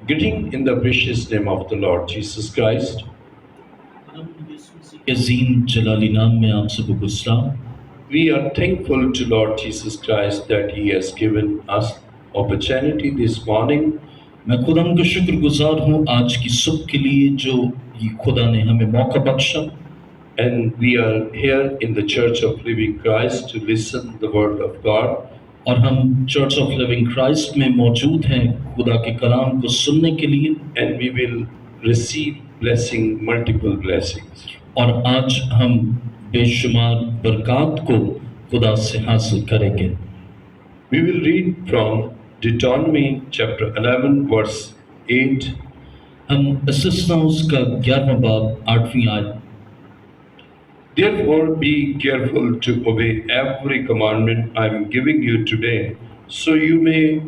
Greeting in the precious name of the Lord Jesus Christ. अजीम जलाली नाम में आप सबको सलाम। We are thankful to Lord Jesus Christ that He has given us opportunity this morning, मैं खुदा का शुक्रगुजार हूँ आज की सुबह के लिए जो ये खुदा ने हमें मौका बख्शा and we are here in the Church of Living Christ to listen the Word of God. और हम चर्च ऑफ लिविंग क्राइस्ट में मौजूद हैं खुदा के कलाम को सुनने के लिए And we will receive blessing, multiple blessings. और आज हम बेशुमार बरकत को खुदा से हासिल करेंगे। We will read from Deuteronomy chapter 11 verse 8. हम इसराइलियों का 11वां बाब 8वीं आयत। Therefore be careful to obey every commandment I am giving you today, so you may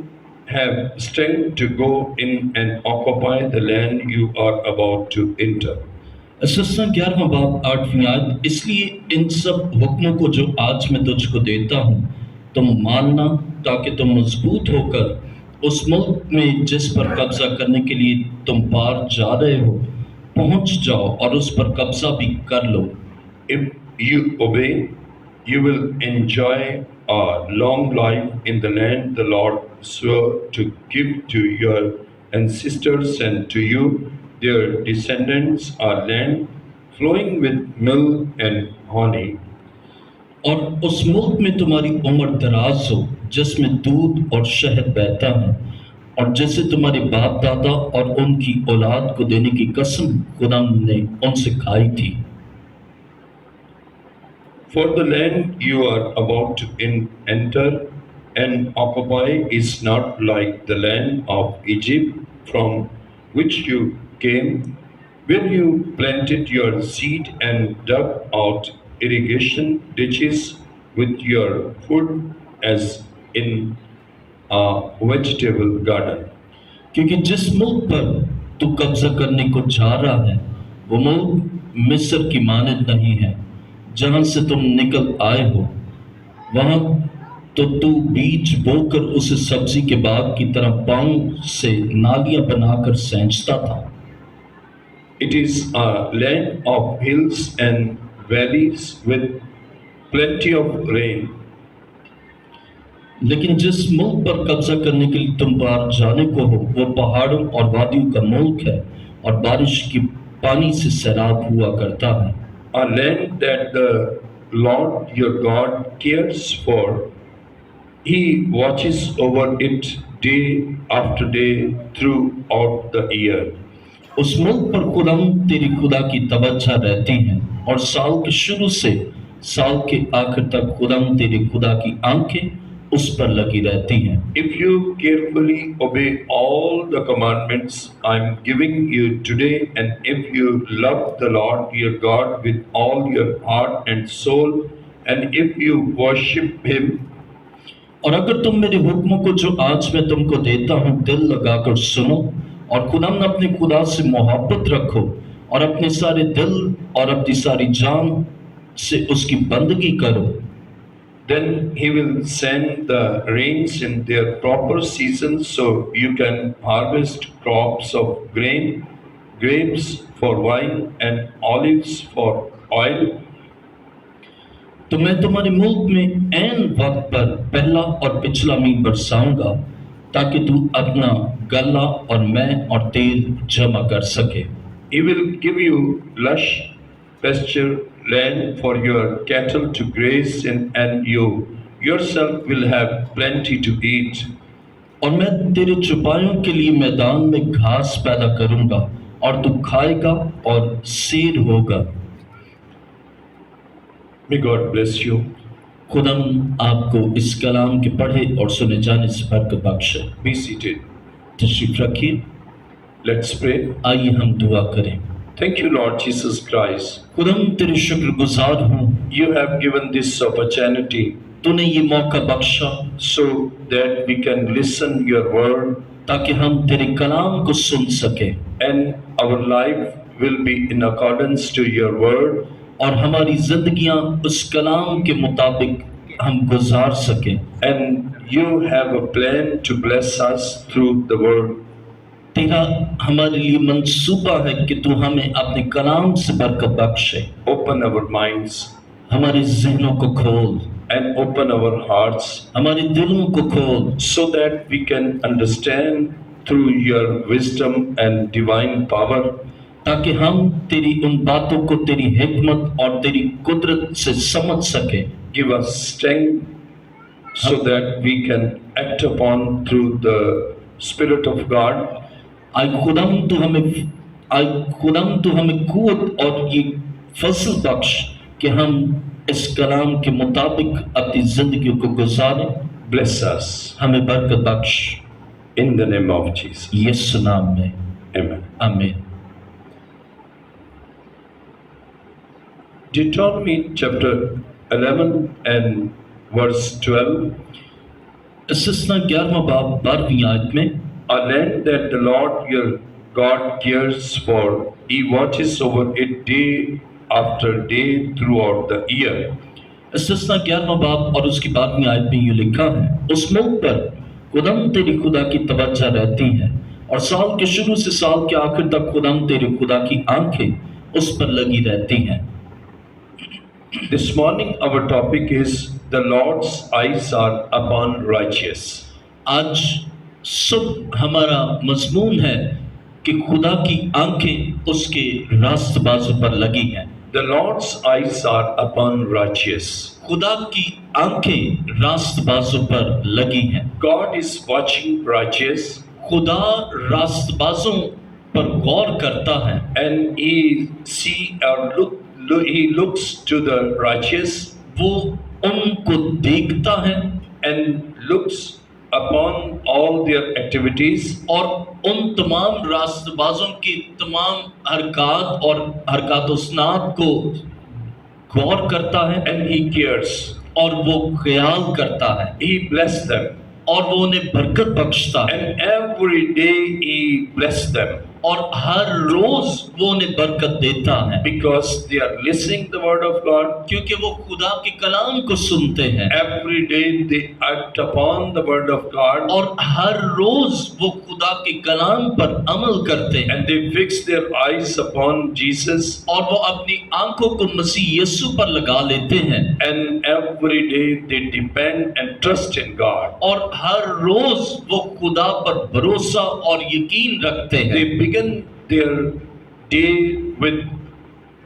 have strength to go in and occupy the land you are about to enter. इसराइलियों 11वां बाब 8वीं आयत। इसलिए इन सब हुक्मों को जो आज मैं तुझको देता हूँ तुम मानना ताकि तुम मजबूत होकर उस मुल्क में जिस पर कब्जा करने के लिए तुम पार जा रहे हो पहुँच जाओ और उस पर कब्जा भी कर लो। If you obey, you will enjoy a long life in the land the Lord swore to give to your ancestors and to you, their descendants, a land flowing with milk and honey. और उस मुल्क में तुम्हारी उम्र दराज हो जिसमें दूध और शहद बहता है और जैसे तुम्हारे बाप दादा और उनकी औलाद को देने की कसम खुदा ने उनसे खाई थी। For the land you are about to enter and occupy is not like the land of Egypt from which you came, where you planted your seed and dug out irrigation ditches with your food as in a vegetable garden. क्योंकि जिस मुल्क पर तू कब्जा करने को जा रहा है वो मुल्क मिस्र की मानद नहीं है जहां से तुम निकल आए हो वहां तो तू बीज बोकर उसे सब्जी के बाग की तरह पांव से नालियां बनाकर सींचता था। It is a land of hills and valleys with plenty of rain. लेकिन जिस मुल्क पर कब्जा करने के लिए तुम पार जाने को हो वो पहाड़ों और वादियों का मुल्क है और बारिश की पानी से सैराब हुआ करता है। A land that the Lord your God cares for. He watches over it day after day throughout the year. उस मुल्क पर खुदा तेरी खुदा की तवज्जो रहती है और साल के शुरू से साल के आखिर तक खुदा तेरी खुदा की आंखें उस पर लगी रहती हैं। If you carefully obey all the commandments I am giving you today, and if you love the Lord your God with all your heart and soul, and if you worship Him, और अगर तुम मेरे हुक्मों को जो आज मैं तुमको देता हूँ दिल लगाकर सुनो और खुदा अपने खुदा से मोहब्बत रखो और अपने सारे दिल और अपनी सारी जान से उसकी बंदगी करो, then He will send the rains in their proper season, so you can harvest crops of grain, grapes for wine, and olives for oil. तो मैं तुम्हारे मुल्क में ऐन वक्त पर पहला और पिछला मीन बरसाऊंगा ताकि तू अपना गल्ला और मैं और तेल जमा कर सके। He will give you lush pasture land for your cattle to graze in, and you yourself will have plenty to eat. और मैं तेरे चुपायों के लिए मैदान में घास पैदा करूंगा और तू खाएगा और सेर होगा। May God bless you. खुदम आपको इस कलाम के पढ़े और सुने जाने से बरकत बख्शे। Be seated. तशरीफ रखिए। Let's pray. आइए हम दुआ करें। Thank you, Lord Jesus Christ. खुदम तेरे शुक्रगुजार हूँ You have given this opportunity तूने ये मौका बख्शा so that we can listen your word, ताकि हम तेरे कलाम को सुन सके and our life will be in accordance to your word. और हमारी जिंदगियां उस कलाम के मुताबिक हम गुजार सकें। And you have a plan to bless us through the word. तेरा हमारे लिए मंसूबा है कि तू हमें अपने कलाम से बरकत बख्शे। Open our minds हमारे जहनों को खोल, and open our hearts हमारे दिलों को खोल, so that we can understand through your wisdom and divine power ताकि हम तेरी उन बातों को तेरी हिकमत और तेरी कुदरत से समझ सके। give us strength so that we can act upon through the Spirit of God आय खुदाम तू हमें कुव्वत और ये फसल बख्श कि हम इस कलाम के मुताबिक अपनी जिंदगी को गुजारें। bless us हमें बरकत बख्श in the name of Jesus. यीशु नाम में, Amen. आमीन। Deuteronomy chapter 11 and verse 12. इसना 11वां बाब 12वीं आयत में, A land that the Lord your God cares for, He watches over it day after day throughout the year. इसना 11वां बाब और उसकी 12वीं आयत में ये लिखा है, उस मुल्क पर खुदाम तेरी खुदा की तवज्जो रहती है और साल के शुरू से साल के आखिर तक खुदाम तेरे खुदा की आंखें उस पर लगी रहती हैं। This morning our topic is the Lord's eyes are upon righteous. आज सब हमारा मजमून है कि खुदा की आंखें उसके रास्तबाजों पर लगी हैं। The Lord's eyes are upon righteous. खुदा की आंखें रास्तबाजों पर लगी हैं। God is watching righteous खुदा रास्तबाजों पर गौर करता है and He looks to the righteous वो उनको देखता है and looks upon all their activities और उन तमाम रास्तबाजों की तमाम हरकत और हरकत-ओ-सनात को गौर करता है and He cares. और वो ख्याल करता है He bless them और वो उन्हें बरकत बख्शता है and every day He bless them और हर रोज वो उन्हें बरकत देता है because they are listening the word of God. क्योंकि वो खुदा के कलाम को सुनते हैं Every day they act upon the word of God और हर रोज वो खुदा के कलाम पर अमल करते हैं and they fix their eyes upon Jesus और वो अपनी आंखों को मसीह यीशु पर लगा लेते हैं and every day they depend and trust in God. और हर रोज वो खुदा पर भरोसा और यकीन रखते हैं। They begin their day with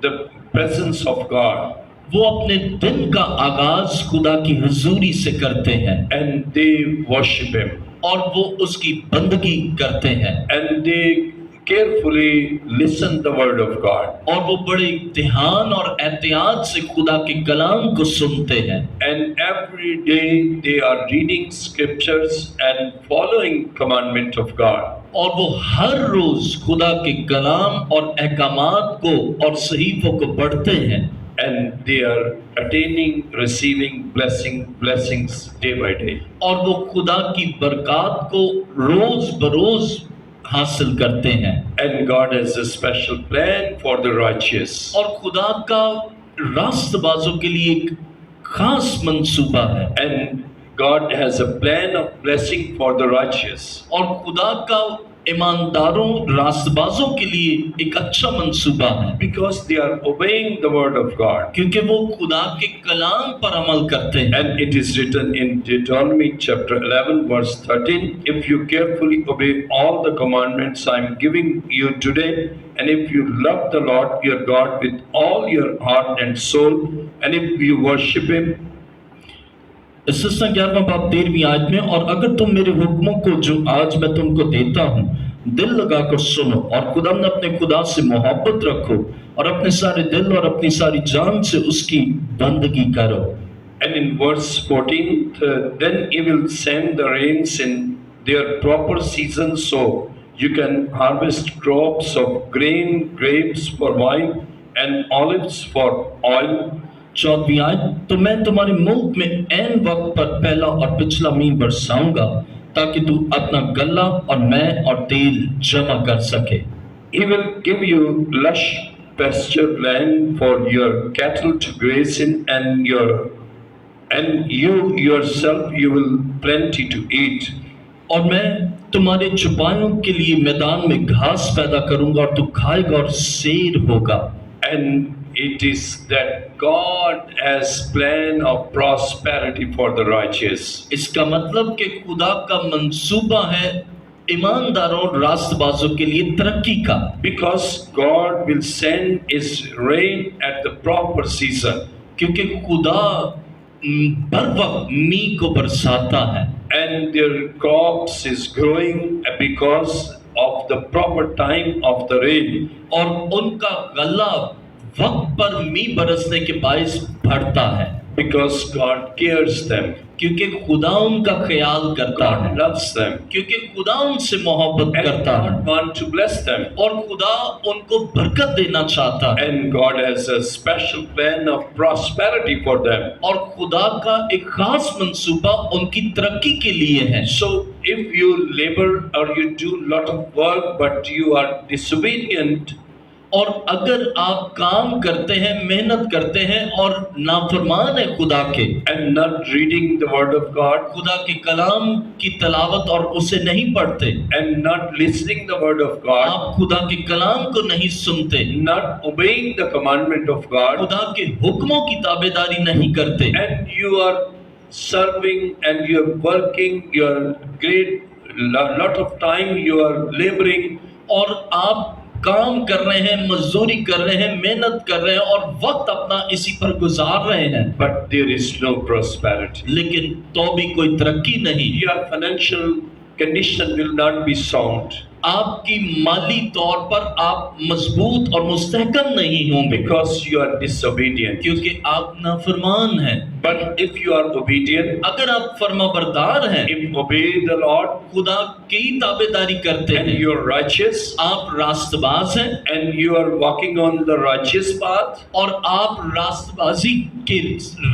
the presence of God वो अपने दिन का आगाज खुदा की हुजूरी से करते हैं and they worship Him और वो उसकी बंदगी करते हैं and they carefully listen the word of God और वो बड़े ध्यान और एहतियात से खुदा के कलाम को सुनते हैं and every day they are reading scriptures and following commandment of God और वो हर रोज खुदा के कलाम और अहकामात को और सहीफों को पढ़ते हैं and they are attaining receiving blessings day by day और वो खुदा की बरकत को रोज बरोज हासिल करते हैं and God has a special plan for the righteous और खुदा का रास्तबाजों के लिए एक खास मंसूबा है and God has a plan of blessing for the righteous और खुदा का ईमानदारों रास्तबाजों के लिए एक अच्छा मंसूबा है because they are obeying the word of God क्योंकि वो खुदा के कलाम पर अमल करते हैं and it is written in Deuteronomy chapter 11 verse 13 if you carefully obey all the commandments I am giving you today and if you love the Lord your God with all your heart and soul and if you worship Him इसना 11वां बाब 13वीं आयत में और अगर तुम मेरे हुक्मों को जो आज मैं तुमको देता हूँ दिल लगाकर सुनो और खुदा न अपने खुदा से मोहब्बत रखो और अपने सारे दिल और अपनी सारी जान से उसकी बंदगी करो and in verse 14 then He will send the rains in their proper season so you can harvest crops of grain grapes for wine and olives for oil 14वीं आयत तो मैं तुम्हारे मुल्क में ऐन वक्त पर पहला और पिछला मींह बरसाऊंगा ताकि तू अपना गल्ला और मैं और तेल जमा कर सके He will give you lush pasture land for your cattle to graze in and you yourself you will plenty to eat और मैं तुम्हारे चौपायों के लिए मैदान में घास पैदा करूंगा और तू खाएगा और सेर होगा। And it is that God has plan of prosperity for the righteous. इसका मतलब कि खुदा का मंसूबा है ईमानदारों और रास्तबाजों के लिए तरक्की का। Because God will send His rain at the proper season. क्योंकि खुदा बर वक्त मींह को बरसाता है। And their crops is growing because of the proper time of the rain. और उनका गला वक्त पर मींह बरसने के बायस बढ़ता है। Because God cares them. क्योंकि खुदा उनका ख्याल करता God है। loves them. क्योंकि खुदा उनसे मोहब्बत And करता है God wants to bless them. और खुदा उनको बरकत देना चाहता है। And God has a special plan of prosperity for them. और खुदा का एक खास मंसूबा उनकी तरक्की के लिए है। So if you labor or you do lot of work but you are disobedient, और अगर आप काम करते हैं, मेहनत करते हैं और नाफरमान है खुदा के, and not reading the word of God, खुदा के कलाम की तलावत और उसे नहीं पढ़ते, and not listening the word of God, आप खुदा के कलाम को नहीं सुनते, not obeying the commandment of God, खुदा के हुक्मों की ताबेदारी नहीं करते, and you are serving and you are working, you are great lot of time you are laboring, और आप काम कर रहे हैं, मजदूरी कर रहे हैं, मेहनत कर रहे हैं और वक्त अपना इसी पर गुजार रहे हैं, but there is no prosperity. लेकिन तो भी कोई तरक्की नहीं। Your financial condition will not be sound. आपकी माली तौर पर आप मजबूत और मुस्तहकम नहीं होंगे, Because you are disobedient. क्योंकि आप नाफरमान हैं। But if you are obedient, अगर आप फरमाबरदार हैं, if you obey the Lord, खुदा की ताबेदारी करते and हैं, you are righteous, आप रास्तबाज हैं and you are walking on the righteous path, और आप रास्तबाजी के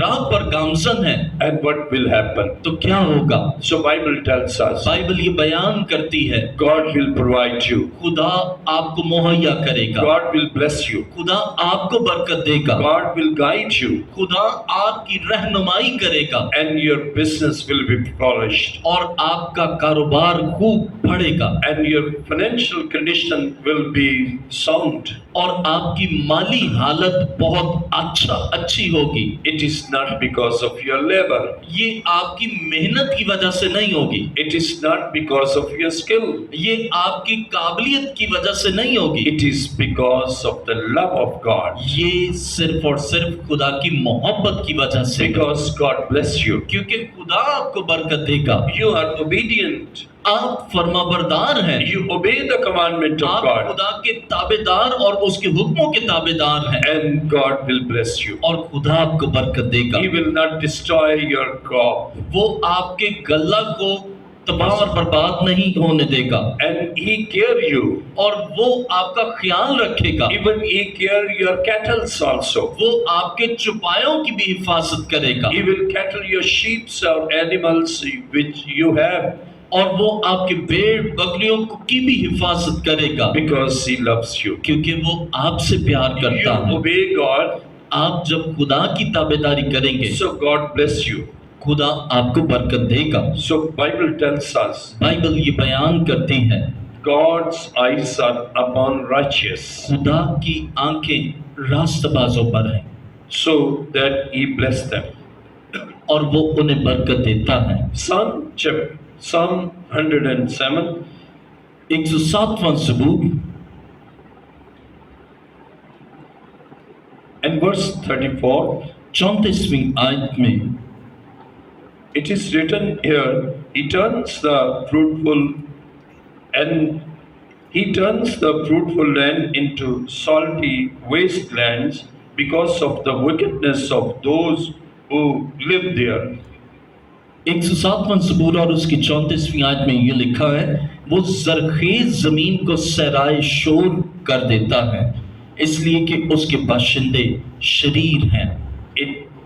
राह पर गामजन हैं, and what will happen? तो क्या होगा? So Bible tells us, Bible ये बयान करती है, God will provide you. खुदा आपको मुहैया करेगा, God will bless you. खुदा आपको बरकत देगा, God will guide you. खुदा आपकी रहनुमाई करेगा And your business will be flourished. और आपका कारोबार खूब बढ़ेगा And your financial condition will be sound. और आपकी माली हालत बहुत अच्छी होगी। It is not because of your labor. ये आपकी मेहनत की वजह से नहीं होगी, It is not because of your skill. ये आपकी काबिलियत की वजह से नहीं होगी, It is because of the love of God. ये सिर्फ और सिर्फ खुदा की मोहब्बत की वजह से, Because God bless you. क्योंकि खुदा आपको बरकत देगा। You are obedient. आप फरमाबरदार हैं, You obey the commandment of आप God. खुदा के ताबेदार और उसके हुक्मों के ताबेदार हैं And God will bless you. और खुदा आपको बरकत देगा। He will not destroy your crop. वो आपके गल्ला को तबाह और बर्बाद नहीं होने देगा And He care you. और वो आपका ख्याल रखेगा। Even He care your cattle also. वो आपके चुपायों की भी हिफाजत करेगा He will cattle your sheep or animals which you have. और वो आपके भेड़ बकरियों की भी हिफाजत करेगा, Because He loves you. क्योंकि वो आपसे प्यार You करता है। obey God, आप जब खुदा की ताबेदारी करेंगे, so God bless you. खुदा आपको बरकत देगा। So Bible tells us, Bible ये बयान करती है, God's eyes are upon righteous, खुदा की आंखें रास्तबाजों पर हैं so that He bless them. और वो उन्हें बरकत देता है। Psalm 107, 107वां सबूत and verse 34, 34वीं आयत में it is written here, He turns the fruitful land into salty wastelands because of the wickedness of those who live there. 107वां सबूत और उसकी 34वीं आयत में ये लिखा है, वो जरखेज जमीन को सहराए शोर कर देता है, इसलिए कि उसके बाशिंदे शरीर हैं।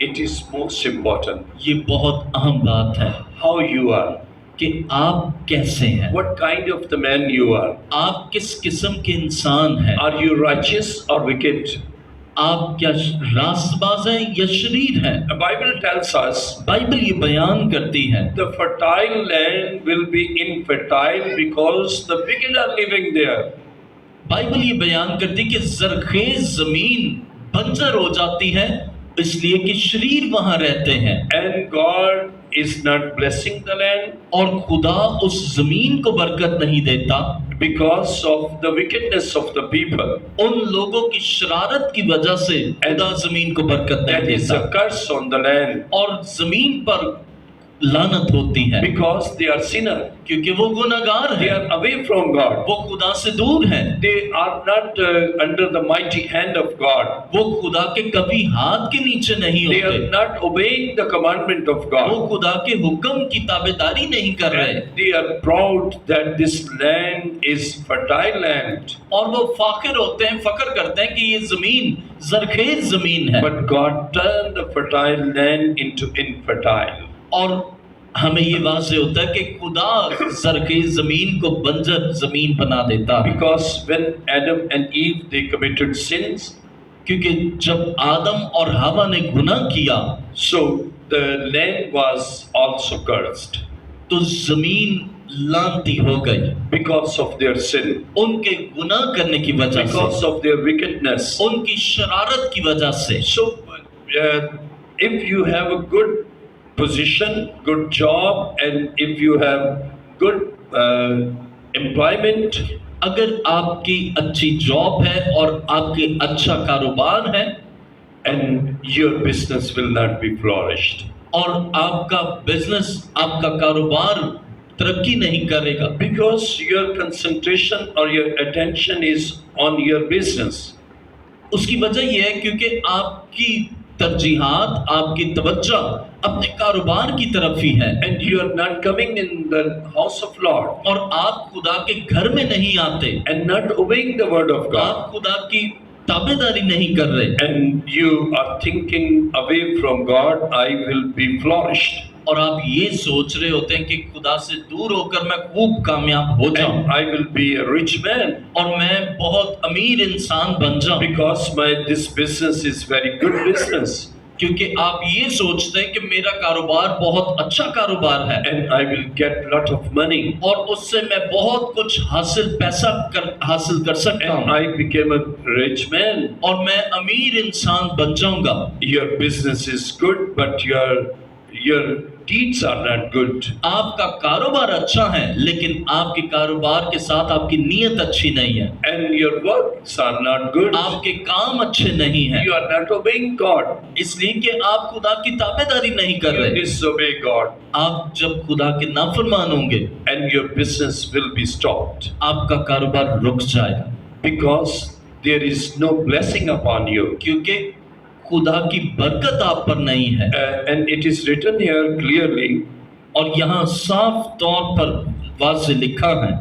It is most important ये बहुत अहम बात है how you are, कि आप कैसे हैं, what kind of the man you are. आप किस किस्म के इंसान हैं। Are you righteous or wicked? आप क्या रास्तबाज हैं या शरीर हैं? The Bible tells us Bible ये बयान करती है the fertile land will be infertile because the wicked are living there. Bible ये बयान करती कि जरखेज जमीन बंजर हो जाती है इसलिए कि शरीर वहां रहते हैं, And God is not blessing the land और खुदा उस जमीन को बरकत नहीं देता because of the wickedness of the people. उन लोगों की शरारत की वजह से खुदा जमीन को बरकत नहीं That is देता, a curse on the land और जमीन पर लानत होती है because they are sinner. क्योंकि वो गुनाहगार They हैं, are away from God. वो खुदा से दूर हैं, They are not under the mighty hand of God. वो खुदा के कभी हाथ के नीचे नहीं They होते, are not obeying the commandment of वो God. खुदा के हुक्म की ताबेदारी नहीं कर रहे, And they are proud that this land is fertile land. और वो फाखिर होते हैं, फख्र करते हैं कि ये जमीन जरखेज जमीन है। But God turned the fertile land into infertile. और हमें ये वाज़ेह होता है कि खुदा जरखेज जमीन को बंजर जमीन बना देता है, Because when Adam and Eve they committed sins, क्योंकि जब आदम और हवा ने गुनाह किया so the land was also cursed तो जमीन लानती हो गई because of their sin, उनके गुनाह करने की वजह because से, of their wickedness. उनकी शरारत की वजह से। So if you have a good position, good job, and if you have good employment, अगर आपकी अच्छी जॉब है और आपके अच्छा कारोबार है and your business will not be flourished और आपका बिजनेस, आपका कारोबार तरक्की नहीं करेगा because your concentration or your attention is on your business. उसकी वजह यह है क्योंकि आपकी तरजीहात, आपकी तवज्जो अपने कारोबार की तरफ ही है, And you are not coming in the house of Lord और आप खुदा के घर में नहीं आते, and not obeying the word of God. आप खुदा की ताबेदारी नहीं कर रहे, And you are thinking away from God, I will be flourished. और आप ये सोच रहे होते हैं कि खुदा से दूर होकर मैं खूब कामयाब हो जाऊं And I will be a rich man और मैं बहुत अमीर इंसान बन जाऊं, because this business is very good business. क्योंकि आप ये सोचते हैं कि मेरा कारोबार बहुत अच्छा कारोबार है And I will get lot of money. और उससे मैं बहुत कुछ हासिल कर सकता And हूँ I became a rich man. और मैं अमीर इंसान बन जाऊंगा। Your business is good, but your deeds are not good. आपका कारोबार अच्छा है लेकिन आपके कारोबार के साथ आपकी नीयत अच्छी नहीं है, And your works are not good. आपके काम अच्छे नहीं हैं, You are not obeying God. इसलिए कि आप खुदा की ताबेदारी नहीं कर You रहे। disobey God. आप जब खुदा के नाफरमान होंगे And your business will be stopped. आपका कारोबार रुक जाएगा, Because there is no blessing upon you. क्योंकि खुदा की बरकत आप पर नहीं है। And it is written here clearly, और यहाँ साफ तौर पर वाज़ेह लिखा है,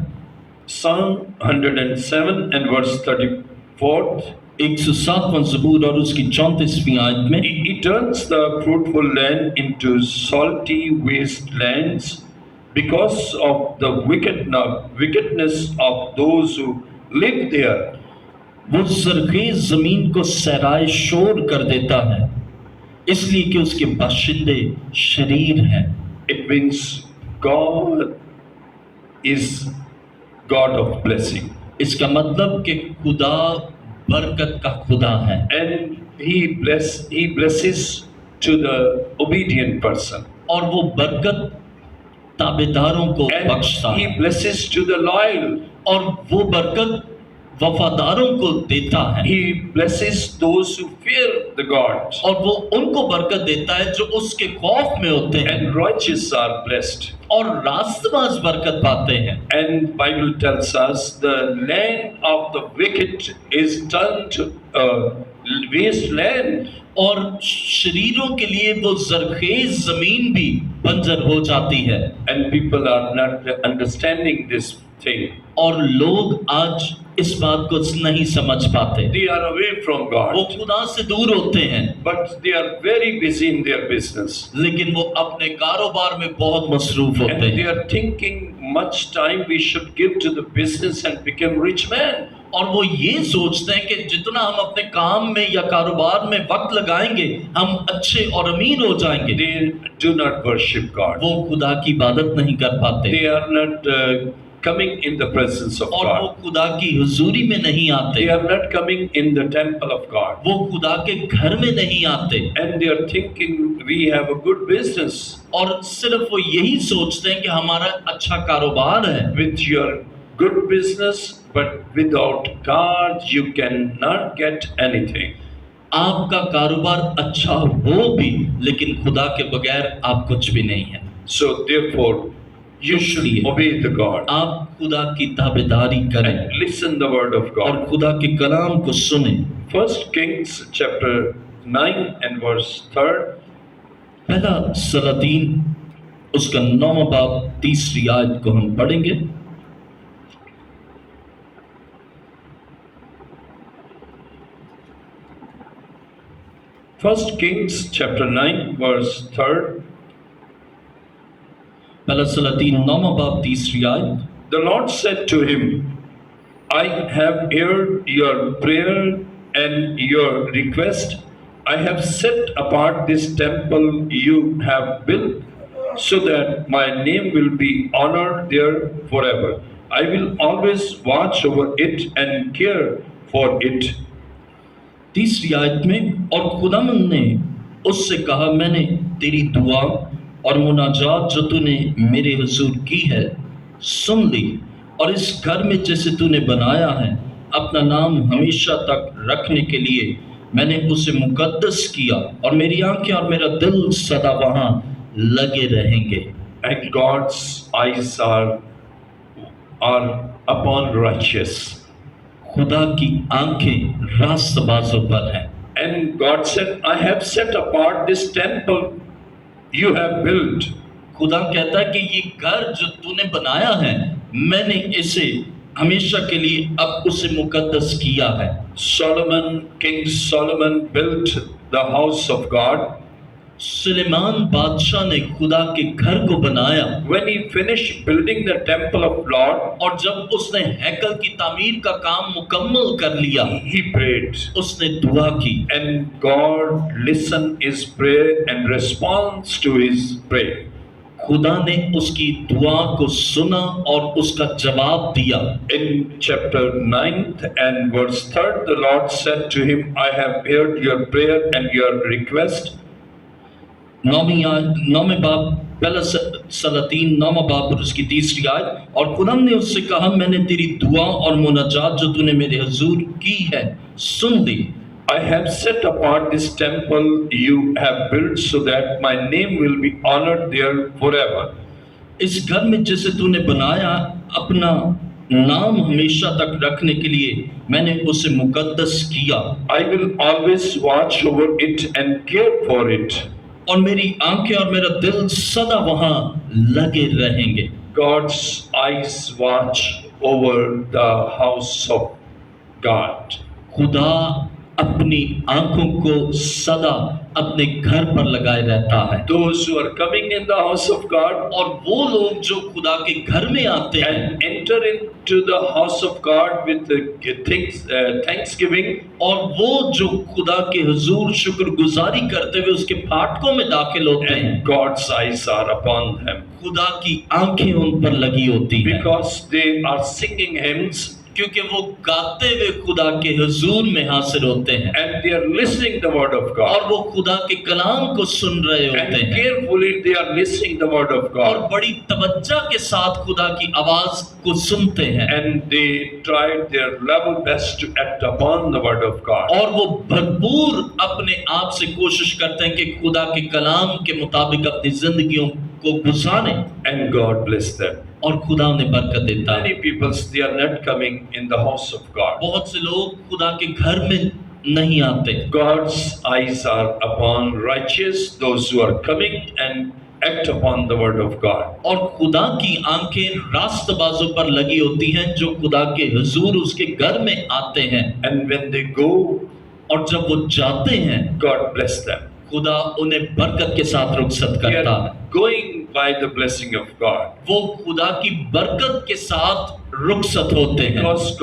Psalm 107 and verse 34, 107वां ज़बूर और उसकी 34वीं आयत में, He turns the fruitful land into salty wastelands because of the wickedness of those who live there. वो जरखेज जमीन को सहराए शोर कर देता है इसलिए कि उसके बाशिंदे शरीर हैं। It means God is God of blessing. इसका मतलब कि खुदा बरकत का खुदा है And He blesses to the obedient person. और वो बरकत ताबेदारों को And बख्शता He है blesses to the loyal. और वो बरकत वफादारों को देता है He blesses those who fear the God. और वो उनको बरकत देता है जो उसके खौफ में होते हैं, And righteous are blessed. और रास्तबाज बरकत पाते हैं। And Bible tells us the land of the wicked is turned to a wasteland. और शरीरों के लिए वो जरखेज जमीन भी बंजर हो जाती है। And people are not understanding this thing. और लोग आज इस बात को नहीं समझ पाते, They are away from वो God, खुदा से दूर होते हैं, but they are very busy in their business. लेकिन वो अपने कारोबार में बहुत मसरूफ होते And they हैं are thinking much time we should give to the business and become rich man. और वो ये सोचते हैं कि जितना हम अपने काम में या कारोबार में वक्त लगाएंगे हम अच्छे और अमीर हो जाएंगे। They do not worship God. वो खुदा की इबादत नहीं कर पाते They are not coming in the presence of और वो God. खुदा की हुजूरी में नहीं आते, They are not coming in the temple of God. वो खुदा के घर में नहीं आते And they are thinking we have a good business. और सिर्फ वो यही सोचते हैं कि हमारा अच्छा कारोबार है। With your good business, but without God, you cannot get anything. आपका कारोबार अच्छा हो भी लेकिन खुदा के बगैर आप कुछ भी नहीं है। So therefore, you should obey the God आप खुदा की ताबेदारी करें and listen the word of और God. खुदा के कलाम को सुने। First Kings chapter 9 and verse 3. पहला सलातीन उसका 9वां बाब 3री आयत को हम पढ़ेंगे। First Kings chapter 9 verse 3. पहला सलातीन 9वां बाब 3री आयत। The Lord said to him, I have heard your prayer and your request. I have set apart this temple you have built so that my name will be honored there forever. I will always watch over it and care for it. 3री आयत में, और खुदावंद ने उससे कहा, मैंने तेरी दुआ और मुनाजात जो तूने मेरे हुजूर की है सुन ली, और इस घर में जैसे तूने बनाया है अपना नाम हमेशा तक रखने के लिए मैंने उसे मुकद्दस किया, और मेरी आंखें और मेरा दिल सदा वहां लगे रहेंगे। And God's eyes are upon righteous. खुदा की आंखें रास्तबाजों पर हैं। And God said, I have set apart this temple you have built. खुदा कहता है कि ये घर जो तूने बनाया है मैंने इसे हमेशा के लिए अब उसे मुकद्दस किया है। King Solomon built the house of God. Suleman बादशाह ने खुदा के घर को बनाया। When he finished building the temple of Lord, और जब उसने हैकल की तामीर का काम मुकम्मल कर लिया, he prayed. उसने दुआ की, And God listened his prayer and responds to his prayer. खुदा ने उसकी दुआ को सुना और उसका जवाब दिया। In chapter 9 and verse 3, the Lord said to him, I have heard your prayer and your request. 9वें बाब पहला सलातीन 9वां बाब और उसकी 3री आयत, और खुदा ने उससे कहा, मैंने तेरी दुआ और मुनाजात जो तूने मेरे हुजूर की है सुन ली। I have set apart this temple you have built so that my name will be honored there forever. इस घर में जैसे तूने बनाया अपना नाम हमेशा तक रखने के लिए मैंने उसे मुकद्दस किया। I will always watch over it and care for it. और मेरी आंखें और मेरा दिल सदा वहां लगे रहेंगे। God's eyes watch over the house of God. खुदा अपनी आंखों को सदा अपने घर पर लगाए रहता है। Those who are coming in the house of God, और वो लोग जो खुदा के घर में आते हैं and enter into the house of God with thanksgiving, और वो जो खुदा के हुजूर शुक्रगुजारी करते हुए उसके फाटकों में दाखिल होते हैं, and God's eyes are upon them खुदा की आंखें उन पर लगी होती हैं, because they are singing hymns क्योंकि वो गाते हुए खुदा के हुजूर में हासिल होते हैं, and they are listening the word of God, और वो खुदा के कलाम को सुन रहे and होते हैं, carefully they are listening the word of और God, बड़ी तवज्जो के साथ खुदा की आवाज को सुनते हैं, and they tried their level best to act upon the word of God. और वो भरपूर अपने आप से कोशिश करते हैं कि खुदा के कलाम के मुताबिक अपनी जिंदगियों को गुजारें, And God bless them. और खुदा उन्हें बरकत देता है। Many people, they are not coming in the house of God. बहुत से लोग खुदा के घर में नहीं आते। God's eyes are upon righteous, those who are coming and act upon the word of God. और खुदा की आंखें रास्तबाजों पर लगी होती हैं जो खुदा के हुजूर उसके घर में आते हैं, And when they go, और जब वो जाते हैं God bless them. खुदा उन्हें बरकत के साथ रुखसत They करता है। are going by the blessing of God. वो खुदा की बरकत के साथ रुखसत होते हैं, Because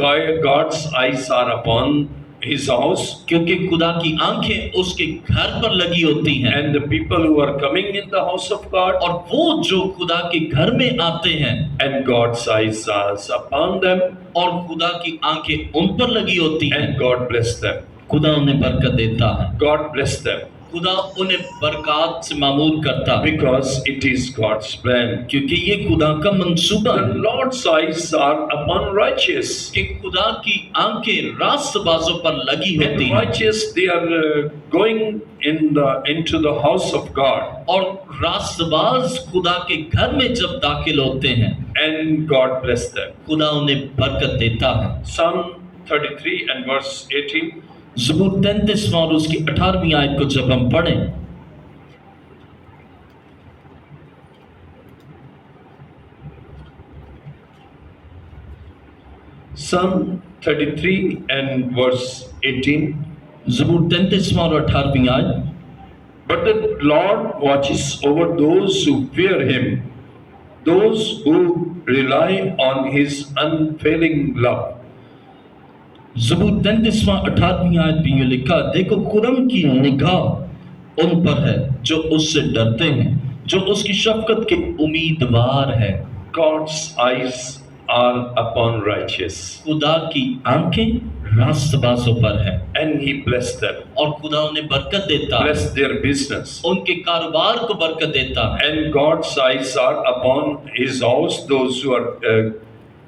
God's eyes are upon his house, क्योंकि खुदा की आंखें उसके घर पर लगी होती हैं, and the people who are coming in the house of God, और वो जो खुदा के घर में आते हैं, and God's eyes are upon them, और खुदा की आंखें उन पर लगी होती हैं, and God bless them. खुदा उन्हें बरकत देता है, God bless them खुदा उन्हें बरकत से मामूर करता है, because it is God's plan. क्योंकि ये खुदा का मंसूबा The है Lord's eyes are upon righteous, कि खुदा की आंखें रास्तबाजों पर लगी and होती हैं, righteous they are going into the house of God, और रास्तबाज खुदा के घर में जब दाखिल होते हैं, and God bless them. खुदा उन्हें बरकत देता है। Psalm 33 and verse 18. ज़बूर 33 और उसकी 18वीं आयत को जब हम पढ़ें, Psalm 33 and verse 18. ज़बूर 33 और 18वीं आयत, But the Lord watches over those who fear him, those who rely on his unfailing love. ज़बूर 33वां 18वीं आयत में ये लिखा, देखो खुदाम की निगाह उन पर है जो उससे डरते हैं, जो उसकी शफकत के उम्मीदवार है। God's eyes are upon righteous, खुदा की आंखें रास्तबाजों पर है, and he blessed them, और खुदा उन्हें बरकत देता है, bless their business. उनके कारोबार को बरकत देता है, And God's eyes are upon his house, those who are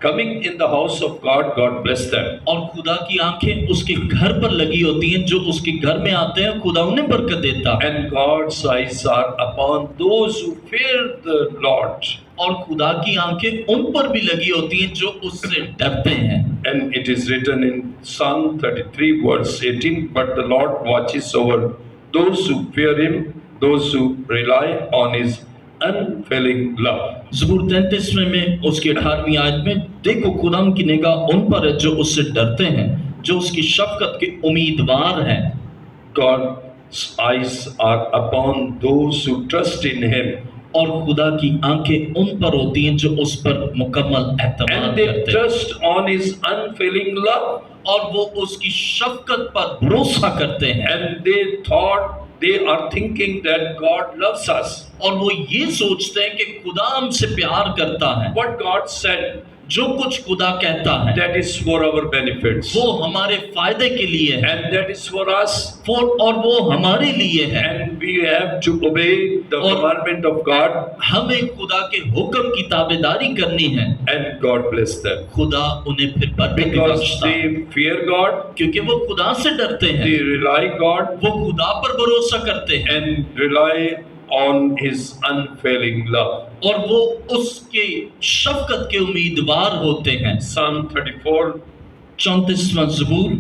coming in the house of God, God bless them. और खुदा की आंखें उसके घर पर लगी होती हैं, जो उसके घर में आते हैं खुदा उन्हें बरकत देता है, And God's eyes are upon those who fear the Lord. और खुदा की आंखें उन पर भी लगी होती हैं जो उससे डरते हैं। And it is written in Psalm 33 verse 18, but the Lord watches over those who fear him, those who rely on his unfailing love. ज़बूर 33 में उसकी 18वीं आयत में, देखो खुदाम की निगाह उन पर है जो उससे डरते हैं, जो उसकी शफकत के उम्मीदवार हैं। God's eyes are upon those who trust in him, और खुदा की आंखें उन पर होती हैं जो उस पर मुकम्मल एतमाद and they करते हैं, trust on his unfailing love, और वो उसकी शफकत पर भरोसा करते हैं, and they are thinking that God loves us. और वो ये सोचते हैं कि खुदा हमसे प्यार करता है। What God said, जो कुछ खुदा कहता है that is for our benefits, वो हमारे फायदे के लिए है, and that is for us, और वो हमारे लिए है, and we have to obey the commandment of God, हमें खुदा के हुक्म की ताबेदारी करनी है। and God bless them खुदा उन्हें फिर बरकत because बख्शता है, they fear God, क्योंकि वो खुदा से डरते हैं, they rely God, वो खुदा पर भरोसा करते हैं, and rely on his unfailing love. और वो उसके शफकत के उम्मीदवार होते हैं। Psalm 34 34वां ज़बूर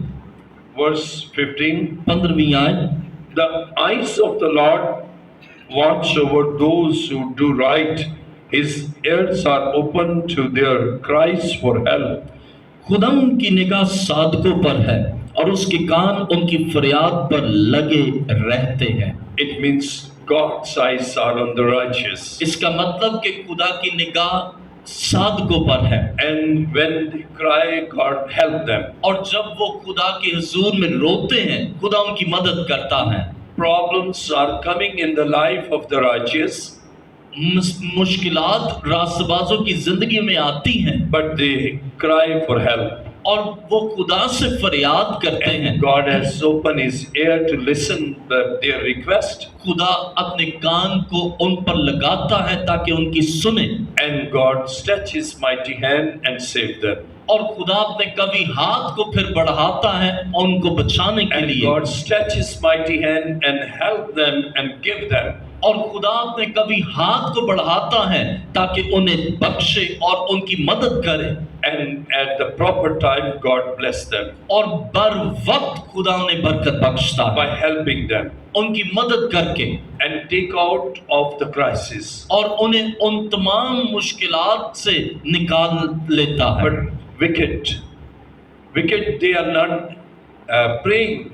verse 15. 15वीं आयत, The eyes of the Lord watch over those who do right. His ears are open to their cries for help. खुदाम की निगाह साधकों पर है और उसके कान उनकी फरियाद पर लगे रहते हैं। It means God's eyes are on the righteous. इसका मतलब कि खुदा की निगाह साधकों पर है, And when they cry, God help them. और जब वो खुदा के हुजूर में रोते हैं खुदा उनकी मदद करता है। Problems are coming in the life of the righteous, मुश्किलात रास्तबाजों की जिंदगी में आती हैं, but they cry for help. और वो खुदा से फरियाद करते हैं। And God has opened his ear to listen their request. खुदा अपने कान को उन पर लगाता है ताकि उनकी सुने, And God stretch his mighty hand and save them. और खुदा अपने कभी हाथ को फिर बढ़ाता है उनको बचाने के And लिए, God stretch his mighty hand and help them and give them. और खुदा अपने कभी हाथ को बढ़ाता है ताकि उन्हें बख्शे और उनकी मदद करे, And at the proper time, God bless them और बर वक्त खुदा उन्हें बरकत बख्शता by है helping them उनकी मदद करके, and take out of the crisis. और उन्हें उन तमाम मुश्किलात से निकाल लेता है। But wicked, they are not praying.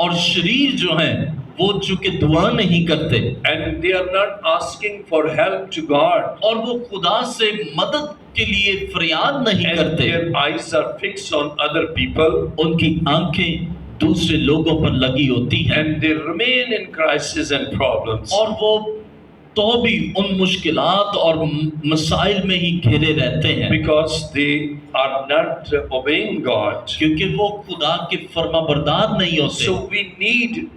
और शरीर जो हैं वो चूंकि दुआ नहीं करते and they are not asking for help to God, और वो खुदा से मदद के लिए फरियाद नहीं and करते, their eyes are fixed on other people, उनकी आंखें दूसरे लोगों पर लगी होती हैं and they remain in crisis and problems, और वो तो भी उन मुश्किलात और मसाइल में ही घिरे रहते हैं because they are not obeying God. क्योंकि वो खुदा के फरमाबरदार नहीं होते। So we need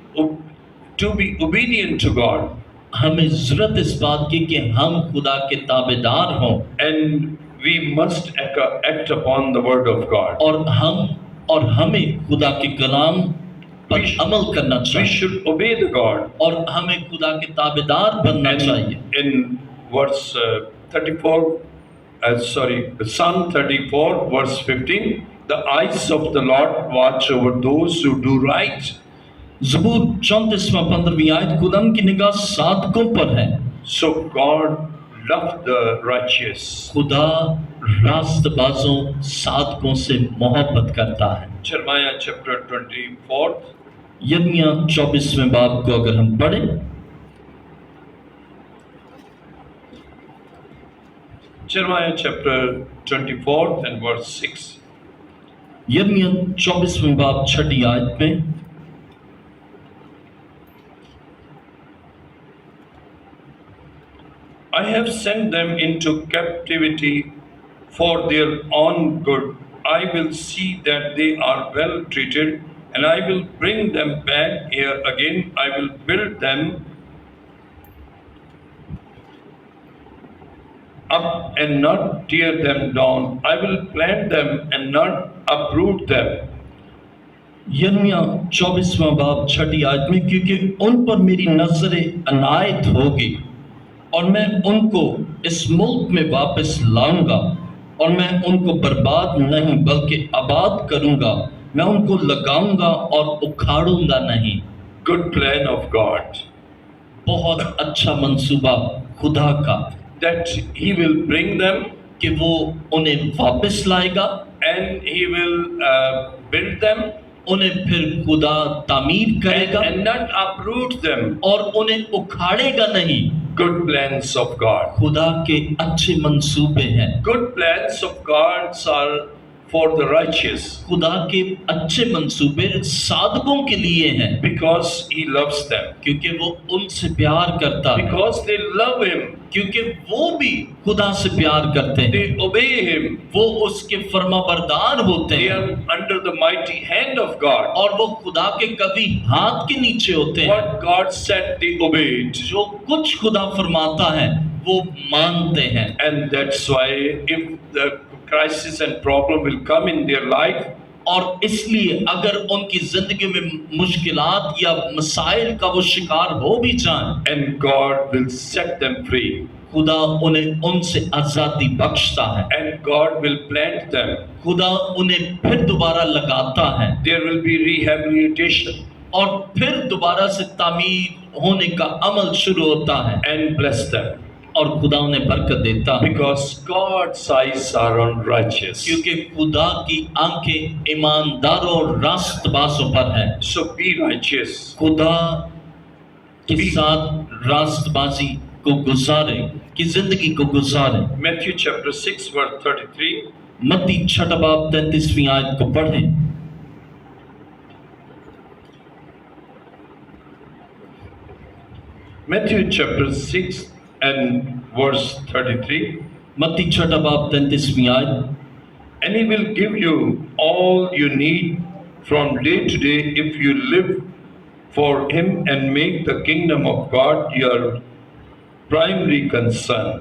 to be obedient to God, हमें जरूरत इस बात की कि हम खुदा के ताबेदार हों and we must act upon the word of God. और हमें खुदा के कलाम पर अमल करना We चाहिए should obey the God. और हमें खुदा के ताबेदार बनना चाहिए। And in verse 34, Psalm 34 verse 15, the eyes of the Lord watch over those who do right. ज़बूर 34वां 15वीं आयत, खुदाम की निगाह साधकों पर है। So God loved the righteous. खुदा रास्तबाजों साधकों से मोहब्बत करता है। Jeremiah chapter 24, यिर्मयाह 24वें बाब को अगर हम पढ़ें, Jeremiah chapter 24 and verse 6. यिर्मयाह 24वें बाब 6ठी आयत में, I have sent them into captivity for their own good. I will see that they are well treated, and I will bring them back here again. I will build them up and not tear them down. I will plant them and not uproot them. यिर्मयाह 24वां बाब 6ठी आयत में, क्योंकि उन पर मेरी नजरें अनायत होगी और मैं उनको इस मुल्क में वापस लाऊंगा और मैं उनको बर्बाद नहीं बल्कि आबाद करूंगा, मैं उनको लगाऊंगा और उखाड़ूंगा नहीं। Good plan of God, बहुत अच्छा मंसूबा खुदा का that He will bring them कि वो उन्हें वापस लाएगा and He will build them उन्हें फिर खुदा तामीर करेगा and not uproot them. और उन्हें उखाड़ेगा नहीं। Good plans of God. खुदा के अच्छे मंसूबे हैं। Good plans of God are for the righteous खुदा के अच्छे मंसूबे साधकों के लिए हैं because He loves them, क्योंकि वो उनसे प्यार करता है, because they love Him, क्योंकि वो भी खुदा से प्यार करते हैं, they obey Him, वो उसके फरमाबरदार होते they हैं are under the mighty hand of God. और वो खुदा के कभी हाथ के नीचे होते हैं। What God said, they obeyed, जो कुछ खुदा फरमाता है वो मानते हैं। and that's why if the crisis and problem will come in their life, और इसलिए अगर उनकी जिंदगी में मुश्किलात या मसाइल का वो शिकार हो भी जाएं, and God will set them free, खुदा उन्हें उनसे आजादी बख्शता है, and God will plant them. खुदा उन्हें फिर दोबारा लगाता है There will be rehabilitation और फिर दोबारा से तामीर होने का अमल शुरू होता है and bless them, और खुदा उन्हें बरकत देता है because God's eyes are on righteous. क्योंकि खुदा की आंखें ईमानदारों और रास्तबाजों पर है। So be righteous. खुदा के साथ रास्तबाजी को गुजारे, की जिंदगी को गुजारे। Matthew chapter 6 verse 33. मत्ती 6 बाब 33वीं आयत को पढ़ें। Matthew chapter 6 and verse 33. मत्ती 6 बाब 33वीं आयत, And He will give you all you need from day to day if you live for Him and make the kingdom of God your primary concern.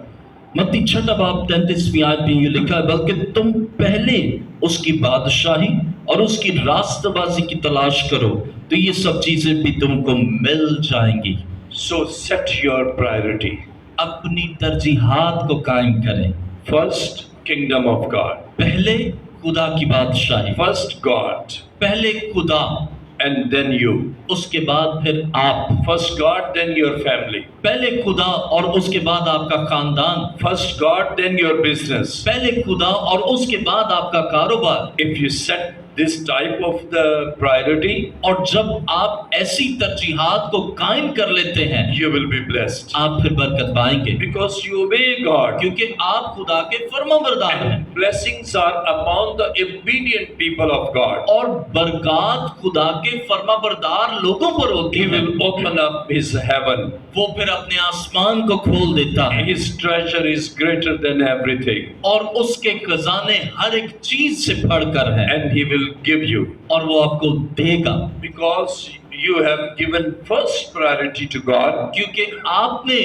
मत्ती 6 बाब 33वीं आयत में ये लिखा है, बल्कि तुम पहले उसकी बादशाही और उसकी रास्तबाजी की तलाश करो तो ये सब चीजें भी तुमको मिल जाएंगी। So set your priority. अपनी तरजीहात को कायम करें। First, kingdom of God. पहले खुदा की बादशाही, First God, पहले खुदा, and then you. उसके बाद फिर आप। First God, then your family. पहले खुदा और उसके बाद आपका खानदान। First God, then your business. पहले खुदा और उसके बाद आपका कारोबार। If you set this type of the priority, और जब आप ऐसी तरजीहात को कायम कर लेते हैं, you will be blessed. आप फिर बरकत पाएंगे, Because you obey God. क्योंकि आप खुदा के फरमाबरदार हैं। And blessings are upon the obedient people of God. और बरकत खुदा के फरमाबरदार लोगों पर होती He है। will open up his heaven. वो फिर अपने आसमान को खोल देता है, His treasure is greater than everything. और उसके खजाने हर एक चीज से बढ़कर है, And he will give you. और वो आपको देगा, Because you have given first priority to God. क्योंकि आपने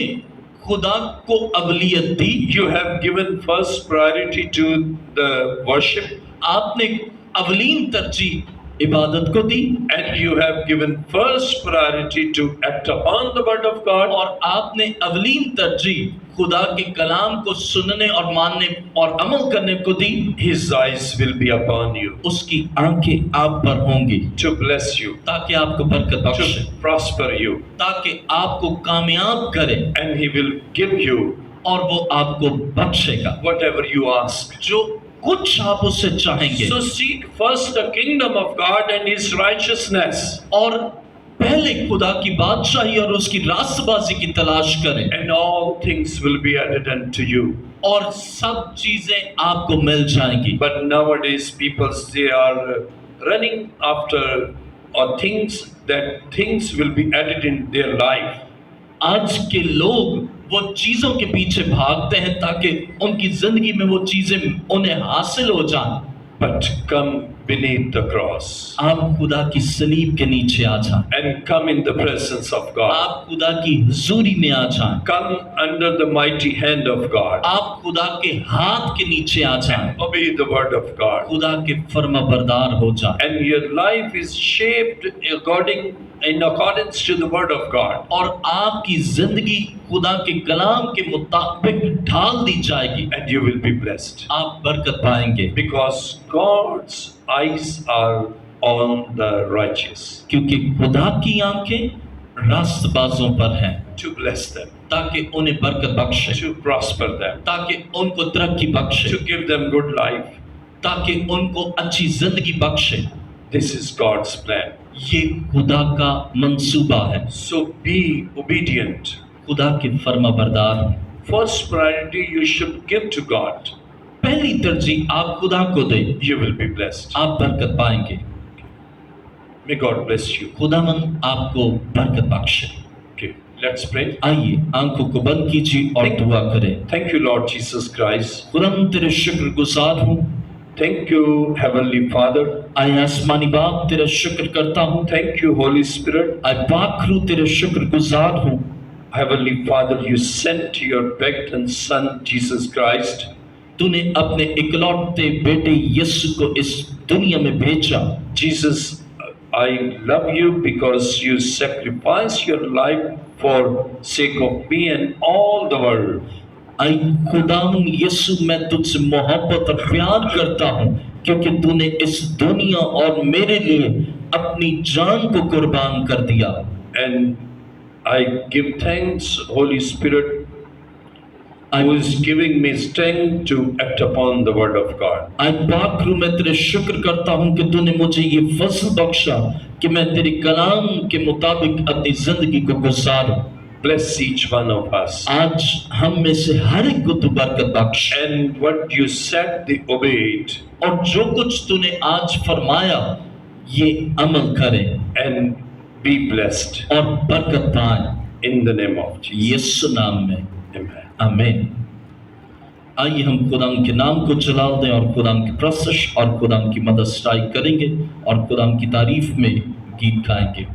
खुदा को अवलियत दी, You have given first priority to the worship. आपने अवलीन तरजीह इबादत को दी, And you have given first priority to act upon the word of God. और आपने अवलीन तरजीह खुदा के कलाम को सुनने और मानने और अमल करने को दी। His eyes will be upon you उसकी आंखें आप पर होंगी to bless you, ताकि आपको बरकत बख्शे, to prosper you, ताकि आपको कामयाब करे, and he will give you और वो आपको बख्शेगा whatever you ask. जो कुछ आप उससे चाहेंगे। So seek first the kingdom of God and his righteousness, और पहले खुदा की बादशाही और उसकी रास्तबाजी की तलाश करें, and all things will be added unto you. और सब चीजें आपको मिल जाएंगी। But nowadays people, they are running after or things will be added in their life. आज के लोग वो चीजों के पीछे भागते हैं ताकि उनकी जिंदगी में वो चीजें उन्हें हासिल हो जाएं। But come beneath the cross आप खुदा की सलीब के नीचे आ जाएं, and come in the presence of God. आप खुदा की हुजूरी में आ जाएं, Come under the mighty hand of God. आप खुदा के हाथ के नीचे आ जाएं, Obey the word of God. खुदा के फरमाबरदार हो जाएं, And your life is shaped in accordance to the word of God. और आपकी जिंदगी खुदा के कलाम के मुताबिक ढाल दी जाएगी, And you will be blessed. आप बरकत पाएंगे, Because God's eyes are on the righteous क्योंकि खुदा की आंखें रास्तबाजों पर हैं, to bless them, ताकि उन्हें बरकत बख्शे, to prosper them, ताकि उनको तरक्की बख्शे, to give them good life. ताकि उनको अच्छी जिंदगी बख्शे। This is God's plan. ये खुदा का मंसूबा है। So be obedient. खुदा के फरमाबरदार हैं। First priority you should give to God. पहली तरजीह आप खुदा को दें, You will be blessed. आप बरकत पाएंगे। May God bless you. खुदावन आपको बरकत बख्शे। Okay, let's pray. आइए आंखों को बंद कीजिए और दुआ करें। Thank you, Lord Jesus Christ. खुदावन तेरे शुक्रगुजार हूँ। Thank you, Heavenly Father. आए आसमानी बाप तेरा शुक्र करता हूँ। Thank you, Holy Spirit. आए पाखरू तेरे शुक्रगुजार हूँ। Heavenly Father, you sent your begotten Son, Jesus Christ, तूने अपने इकलौते बेटे यीशु को इस दुनिया में भेजा। Jesus, I love you because you sacrificed your life for sake of me and all the world. आई खुदावन यीशु मैं तुझसे मोहब्बत और प्यार करता हूँ क्योंकि तूने इस दुनिया और मेरे लिए अपनी जान को कुर्बान कर दिया। And I give thanks, Holy Spirit, who is giving me strength to act upon the word of God. आई पाखरू मैं तेरे शुक्र करता हूँ कि तूने मुझे ये फजल बख्शा कि मैं तेरे कलाम के मुताबिक अपनी जिंदगी को गुजारूं। Bless each one of us. आज हम में से हर एक को तू बरकत बख्श, And what you said, they obeyed. और जो कुछ तूने आज फरमाया ये अमल करें And be blessed. और बरकत पाएं In the name of Jesus. यीशु नाम में, Amen. आमीन। आइए हम खुदाम के नाम को जलाल दें और खुदाम की प्रशंसा और खुदाम की मदद करेंगे और खुदाम की तारीफ में गीत गाएंगे।